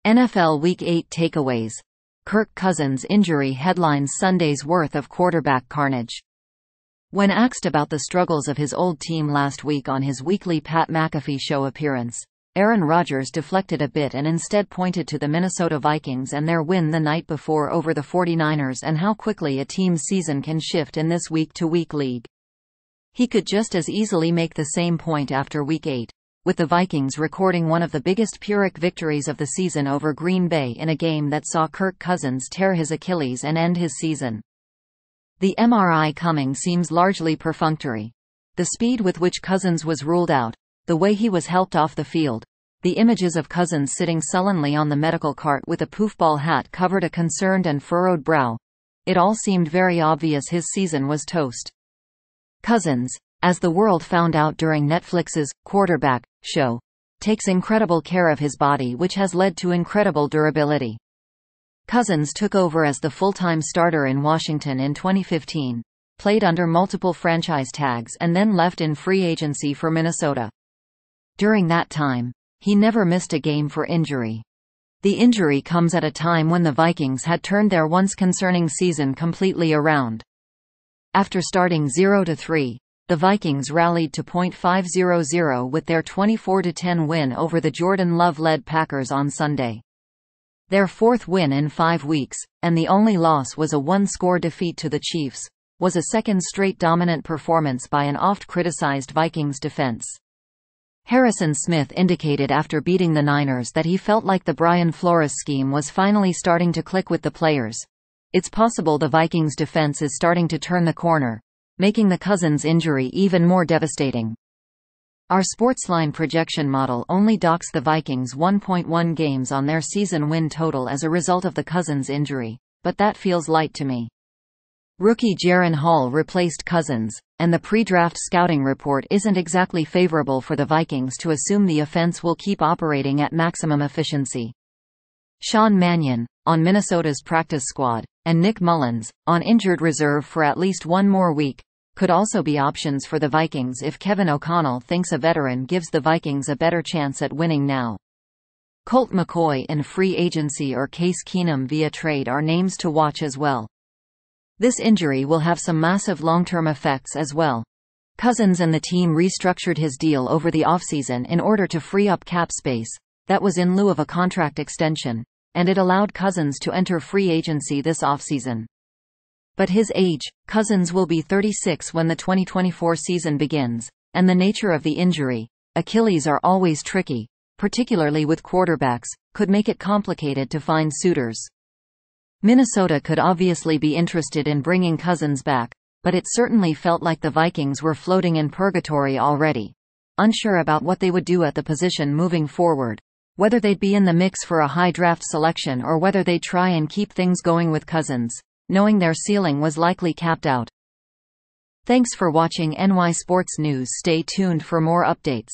NFL Week 8 takeaways. Kirk Cousins' injury headlines Sunday's worth of quarterback carnage. When asked about the struggles of his old team last week on his weekly Pat McAfee Show appearance, Aaron Rodgers deflected a bit and instead pointed to the Minnesota Vikings and their win the night before over the 49ers and how quickly a team's season can shift in this week-to-week league. He could just as easily make the same point after Week 8, with the Vikings recording one of the biggest pyrrhic victories of the season over Green Bay in a game that saw Kirk Cousins tear his Achilles and end his season. The MRI coming seems largely perfunctory. The speed with which Cousins was ruled out, the way he was helped off the field, the images of Cousins sitting sullenly on the medical cart with a poofball hat covered a concerned and furrowed brow. It all seemed very obvious his season was toast. Cousins, as the world found out during Netflix's quarterback show, takes incredible care of his body, which has led to incredible durability. Cousins took over as the full-time starter in Washington in 2015, played under multiple franchise tags and then left in free agency for Minnesota. During that time, he never missed a game for injury. The injury comes at a time when the Vikings had turned their once concerning season completely around. After starting 0-3, the Vikings rallied to .500 with their 24-10 win over the Jordan Love-led Packers on Sunday. Their fourth win in 5 weeks, and the only loss was a one-score defeat to the Chiefs, was a second straight dominant performance by an oft-criticized Vikings defense. Harrison Smith indicated after beating the Niners that he felt like the Brian Flores scheme was finally starting to click with the players. It's possible the Vikings defense is starting to turn the corner, making the Cousins injury even more devastating. Our Sportsline projection model only docks the Vikings 1.1 games on their season win total as a result of the Cousins injury, but that feels light to me. Rookie Jaren Hall replaced Cousins, and the pre-draft scouting report isn't exactly favorable for the Vikings to assume the offense will keep operating at maximum efficiency. Sean Mannion, on Minnesota's practice squad, and Nick Mullins, on injured reserve for at least one more week, could also be options for the Vikings if Kevin O'Connell thinks a veteran gives the Vikings a better chance at winning now. Colt McCoy in free agency or Case Keenum via trade are names to watch as well. This injury will have some massive long-term effects as well. Cousins and the team restructured his deal over the offseason in order to free up cap space. That was in lieu of a contract extension, and it allowed Cousins to enter free agency this offseason. But his age, Cousins will be 36 when the 2024 season begins, and the nature of the injury, Achilles are always tricky, particularly with quarterbacks, could make it complicated to find suitors. Minnesota could obviously be interested in bringing Cousins back, but it certainly felt like the Vikings were floating in purgatory already, unsure about what they would do at the position moving forward, whether they'd be in the mix for a high draft selection or whether they'd try and keep things going with Cousins, knowing their ceiling was likely capped out. Thanks for watching NY Sports News. Stay tuned for more updates.